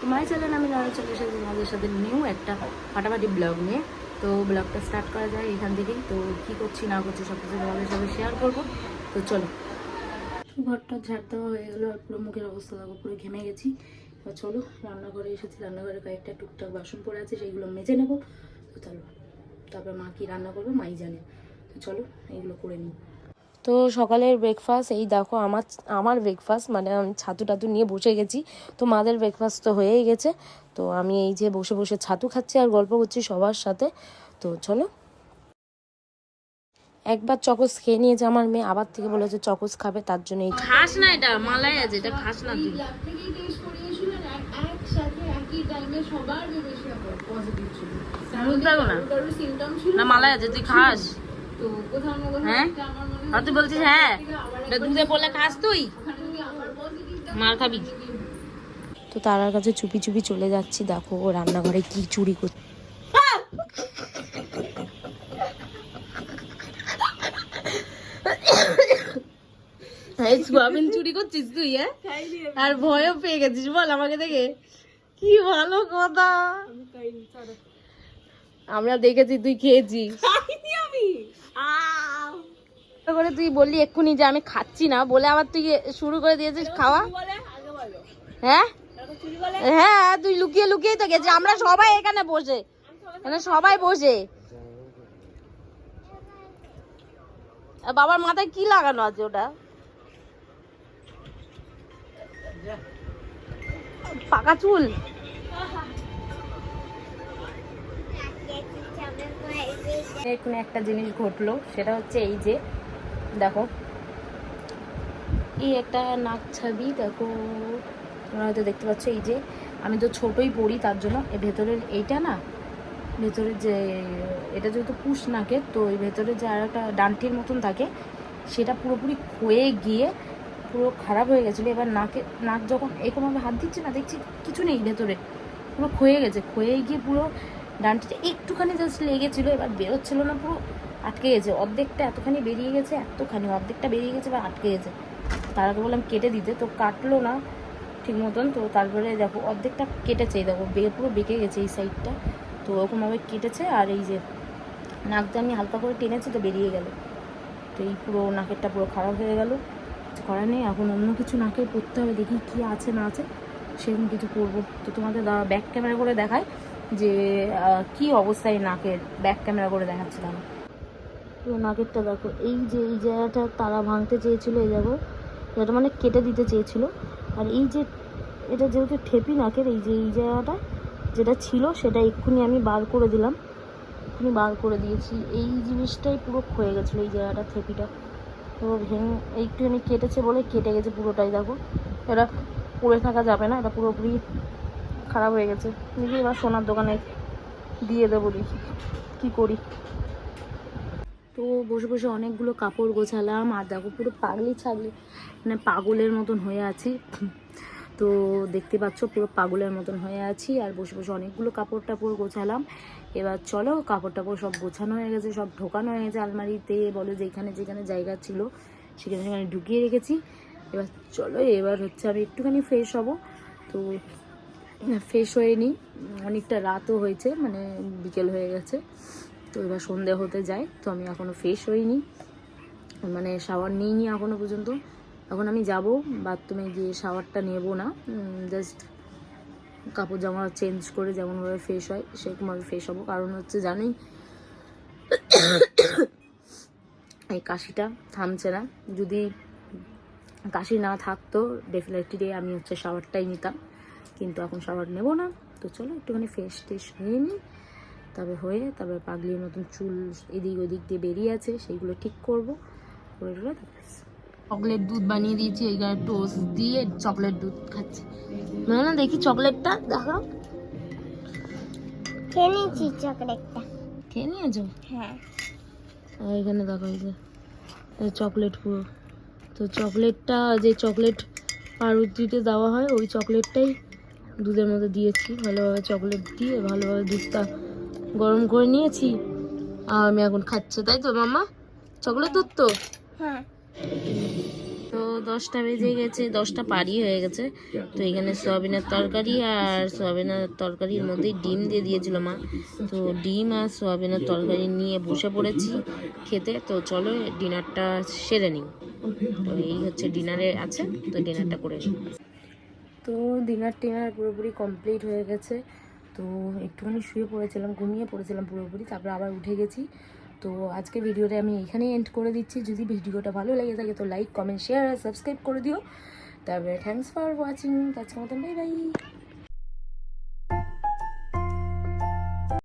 To my channel. আমি লারা চলে এসেছি তোমাদের সাথে নিউ একটা ফাটাফাটি ব্লগ নিয়ে। তো ব্লগটা স্টার্ট করা যায় এখান থেকেই। তো কী করছি না করছি সব কিছু তোমাদের সাথে শেয়ার করবো। তো চলো, ঘরটা ঝাড় দেওয়া হয়ে গেলো আর পুরো মুখের অবস্থা দেখো, পুরো ঘেমে গেছি। এবার চলো, রান্নাঘরে এসেছি, রান্নাঘরে কয়েকটা টুকটাক বাসন পড়ে আছে, সেইগুলো মেজে নেবো। তো চলো, তারপর মা কি রান্না করবো মাই জানে। তো চলো এইগুলো করে নিই। তো সকালের ব্রেকফাস্ট এই দেখো, আমার ব্রেকফাস্ট মানে আমি ছাতু টাতু নিয়ে বসে গেছি। তো মাদের ব্রেকফাস্ট তো হয়েই গেছে। তো আমি এই যে বসে বসে ছাতু খাচ্ছি আর গল্প করছি সবার সাথে। তো চলো, একবার চকোস খেয়ে নিয়েছে আমার মেয়ে, আবার থেকে বলেছে চকোস খাবে, তার জন্য এই খাস না, এটা মালাই আছে, এটা খাস না তুই। না মালাই আছে, তুই খাস? হ্যাঁ, আর তুই বলছিস হ্যাঁ দুধে পড়লে খাস, তুই মার খাবি। তো তারার কাছে চুপি চুপি চলে যাচ্ছি, দেখো ও রান্নাঘরে কি চুরি করছে। সোয়াবিন চুরি করছিস তুই? হ্যাঁ, আর ভয়ও পেয়ে গেছিস বল আমাকে দেখে? কি ভালো কথা, আমরা দেখেছি তুই খেয়েছিস। করে তুই বললি এক্ষুনি যে আমি খাচ্ছি না বলে, আবার তুই শুরু করে দিয়েছিস খাওয়া। হ্যাঁ হ্যাঁ, তুই লুকিয়ে লুকিয়েই তো গেছিস, আমরা সবাই এখানে বসে, সবাই বসে। বাবার মাথায় কি লাগানো আছে ওটা? পাকা চুল। এখানে একটা জিনিস ঘটলো, সেটা হচ্ছে এই যে দেখো, এই একটা নাক ছাবি দেখো, তোমরা হয়তো দেখতে পাচ্ছ। এই যে আমি তো ছোটই পড়ি, তার জন্য এই ভেতরের এইটা না, ভেতরে যে এটা যেহেতু পুষ নাকের, তো এই ভেতরে যে আর একটা ডান্টির মতন থাকে, সেটা পুরোপুরি ক্ষয়ে গিয়ে পুরো খারাপ হয়ে গেছিলো। এবার নাক যখন এরকমভাবে হাত দিচ্ছি না, দেখছি কিছু নেই ভেতরে, পুরো ক্ষয়ে গেছে। ক্ষয়ে গিয়ে পুরো ডান্টিটা একটুখানি জাস্ট লেগেছিলো, এবার বেরোচ্ছিলো না, পুরো আটকে গেছে। অর্ধেকটা এতখানি বেরিয়ে গেছে, এতখানি অর্ধেকটা বেরিয়ে গেছে, এবার আটকে গেছে। তার আগে বললাম কেটে দিতে, তো কাটলো না ঠিক মতন। তো তারপরে দেখো অর্ধেকটা কেটেছে, এই দেখো পুরো বেঁকে গেছে এই সাইডটা। তো ওরকমভাবে কেটেছে, আর এই যে নাকটা আমি হালকা করে টেনেছি তো বেরিয়ে গেল। তো এই পুরো নাকেরটা পুরো খারাপ হয়ে গেল। কিছু করার নেই, এখন অন্য কিছু নাকে পরতে হবে, দেখি কি আছে না আছে, সেরকম কিছু করবো। তো তোমাদের ব্যাক ক্যামেরা করে দেখায় যে কি অবস্থায় নাকের, ব্যাক ক্যামেরা করে দেখাচ্ছিলাম। তো নাকেরটা দেখো, এই যে এই জায়গাটা তারা ভাঙতে চেয়েছিলো, এই দেখো এটা মানে কেটে দিতে চেয়েছিলো। আর এই যে এটা যেহেতু ঠেপি নাকের, এই যে এই জায়গাটা যেটা ছিল সেটা এক্ষুনি আমি বার করে দিলাম, এক্ষুনি বার করে দিয়েছি। এই জিনিসটাই পুরো ক্ষয়ে গেছিলো, এই জায়গাটা ঠেপিটা। তো ভেঙে একটুখানি কেটেছে বলে কেটে গেছে পুরোটাই। দেখো এটা পরে থাকা যাবে না, এটা পুরোপুরি খারাপ হয়ে গেছে। দেখি এবার সোনার দোকানে দিয়ে দেবো, দেখি কী করি। তো বসে বসে অনেকগুলো কাপড় গোছালাম, আর দেখো পুরো পাগলি ছাগলি মানে পাগলের মতন হয়ে আছি। তো দেখতে পাচ্ছ পুরো পাগলের মতন হয়ে আছি, আর বসে বসে অনেকগুলো কাপড় টাপড় গোছালাম। এবার চলো, কাপড় টাপড় সব গোছানো হয়ে গেছে, সব ঢোকানো হয়ে গেছে আলমারিতে, বলো যেখানে যেখানে জায়গা ছিল সেখানে সেখানে ঢুকিয়ে রেখেছি। এবার চলো, এবার হচ্ছে আমি একটুখানি ফ্রেশ হব। তো ফ্রেশ হয়ে নিই, অনেকটা রাতও হয়েছে, মানে বিকেল হয়ে গেছে। তো এবার সন্ধে হতে যায়, তো আমি এখনও ফ্রেশ হইনি, মানে শাওয়ার নিইনি এখনও পর্যন্ত। এখন আমি যাব বাথরুমে গিয়ে শাওয়ারটা নেব না, জাস্ট কাপড় জামা চেঞ্জ করে যেমনভাবে ফ্রেশ হয় সেরকমভাবে ফ্রেশ হবো। কারণ হচ্ছে জানেই এই কাশিটা থামছে না, যদি কাশি না থাকতো ডেফিনেটলি আমি হচ্ছে শাওয়ারটাই নিতাম, কিন্তু এখন শাওয়ার নেব না। তো চলো একটুখানি ফ্রেশ ট্রেশ হয়ে নিই, তারপরে পাগলির মতন চুল এদিক ওদিক দিয়ে বেরিয়ে আছে, সেইগুলো ঠিক করবো। করে চকলেট দুধ বানিয়ে দিয়েছি, এইখানে টোস্ট দিয়ে চকলেট দুধ খাচ্ছি। না দেখি চকলেটটা দেখো, খেয়ে নিয়েছি চকলেটটা। খেয়ে নিয়েছো? হ্যাঁ। আর এখানে দেখো এই যে চকলেট পুরো। তো চকলেটটা যে চকলেট পাউরুটিতে দেওয়া হয় ওই চকলেটটাই দুধের মধ্যে দিয়েছি, ভালোভাবে চকলেট দিয়ে ভালোভাবে দুধটা গরম করে নিয়েছি, আর আমি এখন খাচ্ছি, তাই তো মাম্মা? চকলেট দুধ তো। হ্যাঁ। তো 10টা বেজে গেছে, 10টা পারই হয়ে গেছে। তো এখানে সোয়াবিনের তরকারি, আর সোয়াবিনের তরকারির মধ্যেই ডিম দিয়ে দিয়েছিল মা। তো ডিম আর সোয়াবিনের তরকারি নিয়ে বসে পড়েছি খেতে। তো চলো ডিনারটা সেরে নিই। তো এই হচ্ছে ডিনারে আছে, তো ডিনারটা করে নিই। তো ডিনার পুরোপুরি কমপ্লিট হয়ে গেছে। তো একটুখানি শুয়ে পড়েছিলাম, ঘুমিয়ে পড়েছিলাম পুরোপুরি, তারপরে আবার উঠে গেছি। তো আজকে ভিডিওটা আমি এখানেই এন্ড করে দিচ্ছি। যদি ভিডিওটা ভালো লেগে থাকে তো লাইক, কমেন্ট, শেয়ার আর সাবস্ক্রাইব করে দিও। তারপরে থ্যাংকস ফর ওয়াচিং। আজকের মতন বাই বাই।